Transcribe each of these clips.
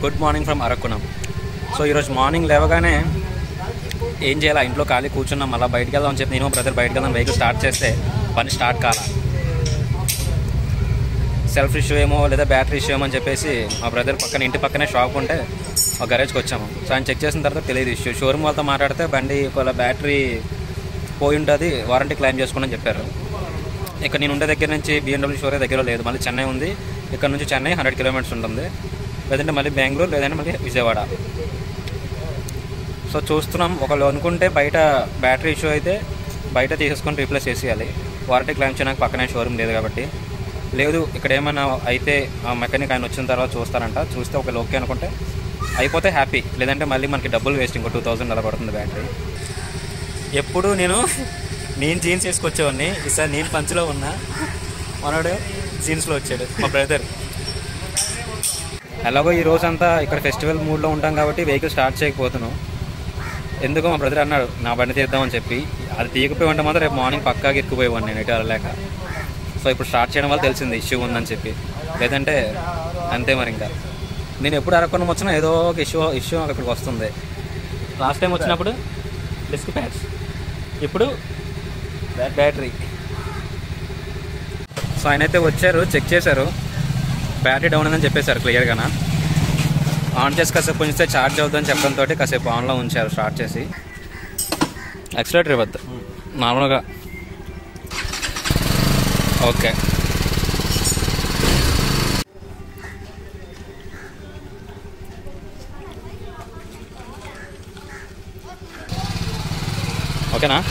Good morning from Arakkonam. So ఈరోజు morning లేవగానే ఏం చేయాలి, ఇంట్లో ఖాళీ కూర్చున్నాం, మళ్ళీ బయటకు వెళ్దాం అని చెప్పి నేను బ్రదర్ బయటకు వెళ్దాం వెహికల్ స్టార్ట్ చేస్తే పని స్టార్ట్ కాల. సెల్ఫ్ ఇష్యూ ఏమో లేదా బ్యాటరీ ఇష్యూ ఏమో అని చెప్పేసి మా బ్రదర్ ఇంటి పక్కనే షాప్ ఉంటే ఒక గరేజ్కి వచ్చాము. సో ఆయన చెక్ చేసిన తర్వాత తెలియదు ఇష్యూ. షోరూమ్ వాళ్ళతో మాట్లాడితే బండి ఒకవేళ బ్యాటరీ పోయి ఉంటుంది, వారంటీ క్లెయిమ్ చేసుకోమని చెప్పారు. ఇక్కడ నేను ఉండే దగ్గర నుంచి BMW షోరూమ్ దగ్గర లేదు, మళ్ళీ చెన్నై ఉంది. ఇక్కడ నుంచి చెన్నై 100 కిలోమీటర్స్ ఉంటుంది, లేదంటే మళ్ళీ బెంగళూరు, లేదంటే మళ్ళీ విజయవాడ. సో చూస్తున్నాం, ఒకళ్ళు అనుకుంటే బయట బ్యాటరీ ఇష్యూ అయితే బయట తీసేసుకొని రీప్లేస్ చేసేయాలి, వారంటీ క్లెయిమ్ చేయడానికి పక్కనే షోరూమ్ లేదు కాబట్టి. లేదు ఇక్కడ ఏమైనా అయితే మెకానిక్ ఆయన వచ్చిన తర్వాత చూస్తారంట, చూస్తే ఒకవేళ ఓకే అనుకుంటే అయిపోతే హ్యాపీ, లేదంటే మళ్ళీ మనకి డబ్బులు వేస్ట్, ఇంకో 2000 అలా పడుతుంది బ్యాటరీ. ఎప్పుడు నేను జీన్స్ వేసుకొచ్చేవాడిని, ఈసారి నేను పంచులో ఉన్నా, మనోడు జీన్స్లో వచ్చాడు మా బ్రదర్. ఎలాగో ఈ రోజంతా ఇక్కడ ఫెస్టివల్ మూడ్లో ఉంటాం కాబట్టి వెహికల్ స్టార్ట్ చేయకపోతున్నాం. ఎందుకో మా బ్రదర్ అన్నాడు నా బండి తీద్దామని చెప్పి, అది తీయకపోయి ఉంటే మాత్రం రేపు మార్నింగ్ పక్కాగా ఎక్కుపోయేవాడిని నేను ఇటు వెళ్ళలేక. సో ఇప్పుడు స్టార్ట్ చేయడం వల్ల తెలిసింది ఇష్యూ ఉందని చెప్పి, లేదంటే అంతే. మరి ఇంకా నేను ఎప్పుడు Arakkonam వచ్చినా ఏదో ఒక ఇష్యూ అక్కడికి వస్తుంది. లాస్ట్ టైం వచ్చినప్పుడు డిస్క్ ప్యాడ్స్, ఇప్పుడు బ్యాటరీ. సో ఆయన అయితే వచ్చారు, చెక్ చేశారు, బ్యాటరీ డౌన్ ఉందని చెప్పేశారు క్లియర్గా. ఆన్ చేసి కాసేపు ఉంచితే ఛార్జ్ అవుతుందని చెప్పడంతో కాసేపు ఆన్లో ఉంచారు స్టార్ట్ చేసి. యాక్సిలేటర్ ఇవ్వద్దు నార్మల్గా. ఓకే, ఓకేనా?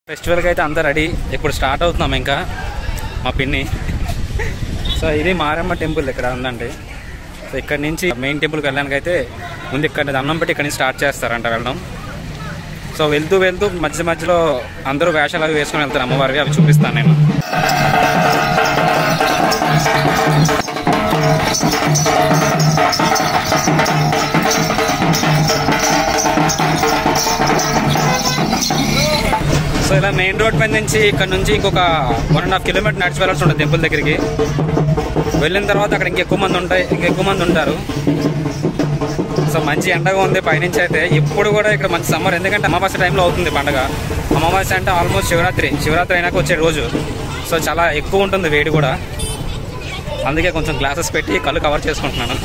ఫెస్టివల్కి అయితే అంతా రెడీ, ఇప్పుడు స్టార్ట్ అవుతున్నాం ఇంకా మా పిన్ని. సో ఇది మారమ్మ టెంపుల్ ఇక్కడ ఉందండి. సో ఇక్కడ నుంచి మెయిన్ టెంపుల్కి వెళ్ళడానికి అయితే ముందు ఇక్కడ దండం పెట్టి ఇక్కడ నుంచి స్టార్ట్ చేస్తారంట వెళ్ళడం. సో వెళ్తూ మధ్యలో అందరూ వేషాలు అవి వేసుకొని వెళ్తారు అమ్మవారివి, అవి చూపిస్తాను నేను. సో ఇలా మెయిన్ రోడ్ పై నుంచి ఇక్కడ నుంచి ఇంకొక 1.5 కిలోమీటర్ నడిచి వెళ్ళాల్సి ఉంటుంది టెంపుల్ దగ్గరికి. వెళ్ళిన తర్వాత అక్కడ ఇంకెక్కువ మంది ఉంటారు. సో మంచి ఎండగా ఉంది పైనుంచి అయితే. ఇప్పుడు కూడా ఇక్కడ మంచి సమ్మర్, ఎందుకంటే అమావాస్య టైంలో అవుతుంది పండుగ. అమావాస్య అంటే ఆల్మోస్ట్ శివరాత్రి అయినాక వచ్చే రోజు. సో చాలా ఎక్కువ ఉంటుంది వేడి కూడా, అందుకే కొంచెం గ్లాసెస్ పెట్టి కళ్ళు కవర్ చేసుకుంటున్నాను.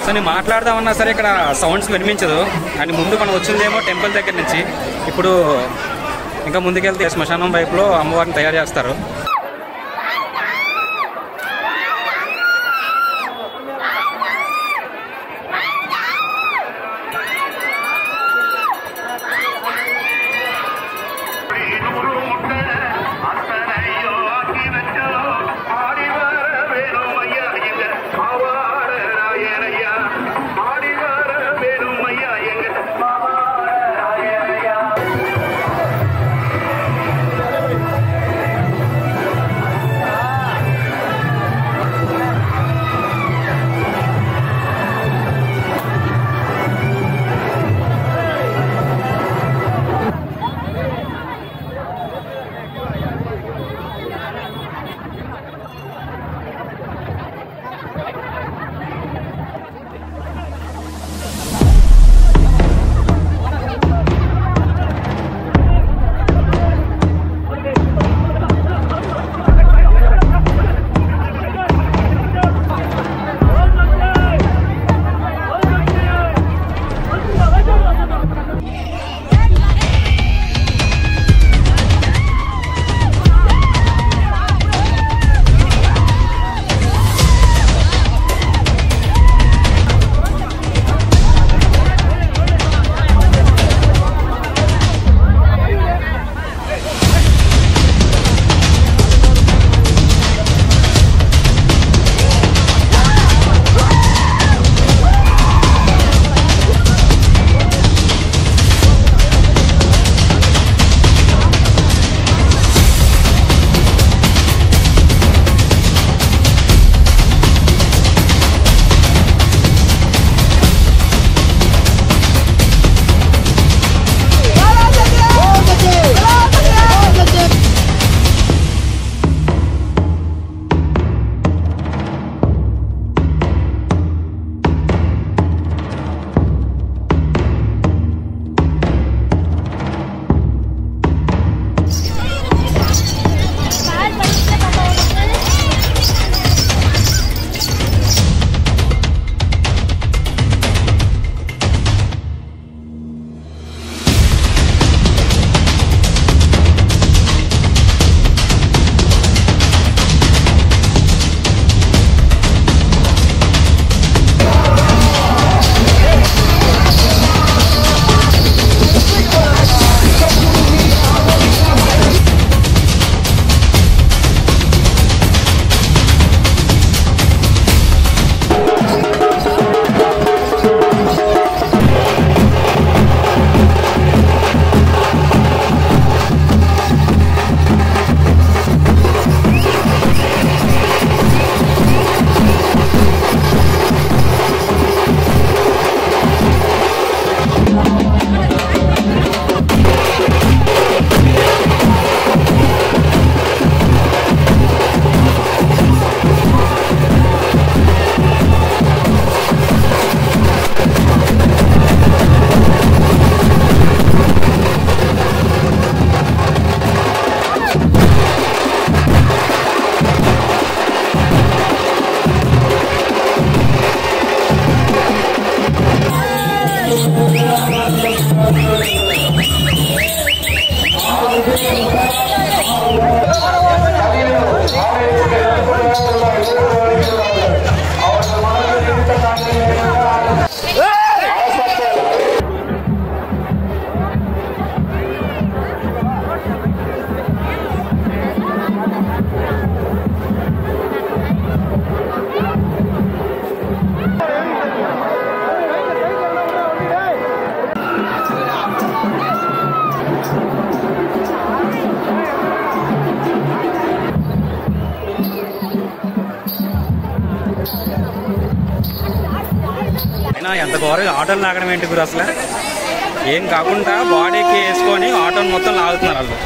సో నేను మాట్లాడదామన్నా సరే ఇక్కడ సౌండ్స్ వినిపించదు. అని ముందు మనం వచ్చిందేమో టెంపుల్ దగ్గర నుంచి, ఇప్పుడు ఇంకా ముందుకెళ్తే శ్మశానం వైపులో అమ్మవారిని తయారు చేస్తారు. అయినా ఎంత ఘోరంగా ఆటోలు లాగడం ఏంటి గురు అసలు? ఏం కాకుండా బాడీకి వేసుకొని ఆటోని మొత్తం లాగుతున్నారు వాళ్ళు.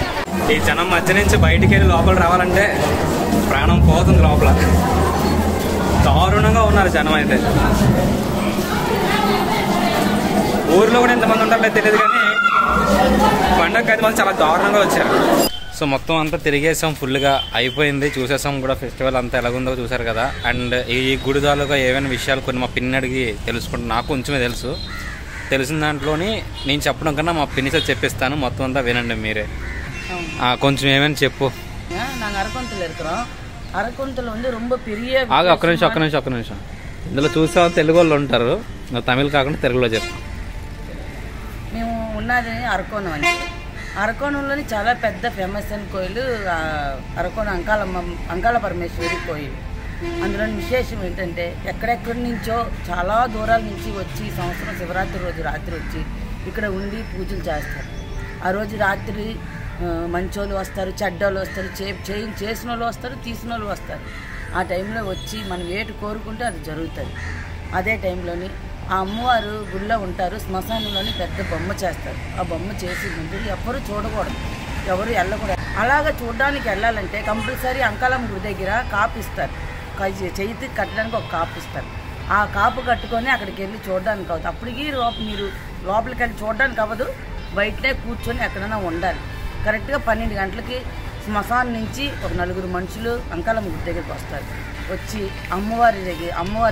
ఈ జనం మధ్య నుంచి బయటికి వెళ్ళి లోపల రావాలంటే ప్రాణం పోతుంది లోపల. దారుణంగా ఉన్నారు జనం అయితే. ఊర్లో కూడా ఎంతమంది ఉంటారో తెలియదు కానీ పండగకి అయితే మాత్రం చాలా దారుణంగా వచ్చారు. సో మొత్తం అంతా తిరిగేసాం, ఫుల్గా అయిపోయింది, చూసేసాం కూడా. ఫెస్టివల్ అంతా ఎలాగుందో చూసారు కదా. అండ్ ఈ గుడిదాలుగా ఏవైనా విషయాలు కొన్ని మా పిన్ని అడిగి తెలుసుకుంటాను. నాకు కొంచెమే తెలుసు. తెలిసిన దాంట్లోని నేను చెప్పడం కన్నా మా పిన్ని సార్ చెప్పిస్తాను. మొత్తం అంతా వినండి మీరే. కొంచెం ఏమైనా చెప్పు. ఒక్క నిమిషం. ఇందులో చూసా తెలుగు వాళ్ళు ఉంటారు, తమిళ్ కాకుండా తెలుగులో చెప్పు. మేము ఉన్నది అరకోణం అని. అరకోణంలోని చాలా పెద్ద ఫేమస్ అయిన కోయిలు అరకోణం అంకాల పరమేశ్వరి కోయిలు. అందులో విశేషం ఏంటంటే ఎక్కడెక్కడి నుంచో చాలా దూరాల నుంచి వచ్చి సంవత్సరం శివరాత్రి రోజు రాత్రి వచ్చి ఇక్కడ ఉండి పూజలు చేస్తారు. ఆ రోజు రాత్రి మంచోళ్ళు వస్తారు, చెడ్డోళ్ళు వస్తారు, చేసిన వాళ్ళు వస్తారు, తీసిన వాళ్ళు వస్తారు. ఆ టైంలో వచ్చి మనం ఏటు కోరుకుంటే అది జరుగుతుంది. అదే టైంలోని ఆ అమ్మవారు గుళ్ళో ఉంటారు. శ్మశానంలోని పెద్ద బొమ్మ చేస్తారు. ఆ బొమ్మ చేసి ముందు ఎవరు చూడకూడదు, ఎవరు వెళ్ళకూడదు. అలాగా చూడడానికి వెళ్ళాలంటే కంపల్సరీ అంకాలం గుడి దగ్గర కాపు ఇస్తారు. చేతికి కట్టడానికి ఒక కాపు ఇస్తారు. ఆ కాపు కట్టుకొని అక్కడికి వెళ్ళి చూడడానికి అవ్వదు. అప్పటికి మీరు లోపలికి వెళ్ళి చూడడానికి అవ్వదు, బయటనే కూర్చొని ఎక్కడైనా ఉండాలి. కరెక్ట్గా 12 గంటలకి శ్మశానం నుంచి ఒక 4 మనుషులు అంకాలం గుడి దగ్గరికి వస్తారు. వచ్చి అమ్మవారి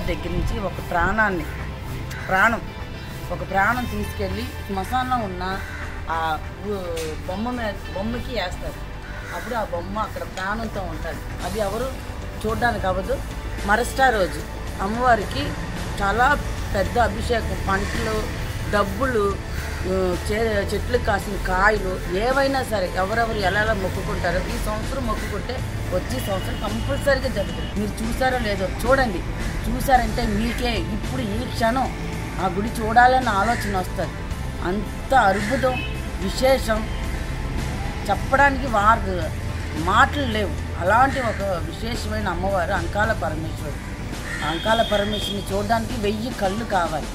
దగ్గర నుంచి ఒక ప్రాణం తీసుకెళ్ళి శ్మశానంలో ఉన్న ఆ బొమ్మకి వేస్తారు. అప్పుడు ఆ బొమ్మ అక్కడ ప్రాణంతో ఉంటుంది. అది ఎవరు చూడడానికి అవ్వదు. మరస్టా రోజు అమ్మవారికి చాలా పెద్ద అభిషేకం, పంటలు, డబ్బులు, చెట్లు కాసిన కాయలు ఏవైనా సరే ఎవరెవరు ఎలా మొక్కుకుంటారో ఈ సంవత్సరం మొక్కుకుంటే వచ్చే సంవత్సరం కంపల్సరీగా జరుగుతుంది. మీరు చూసారో లేదో చూడండి. చూసారంటే మీకే ఇప్పుడు ఈ క్షణం ఆ గుడి చూడాలన్న ఆలోచన వస్తుంది. అంత అద్భుతం, విశేషం చెప్పడానికి మాటలు లేవు. అలాంటి ఒక విశేషమైన అమ్మవారు అంకాల పరమేశ్వరి. అంకాల పరమేశ్వరిని చూడడానికి 1000 కళ్ళు కావాలి.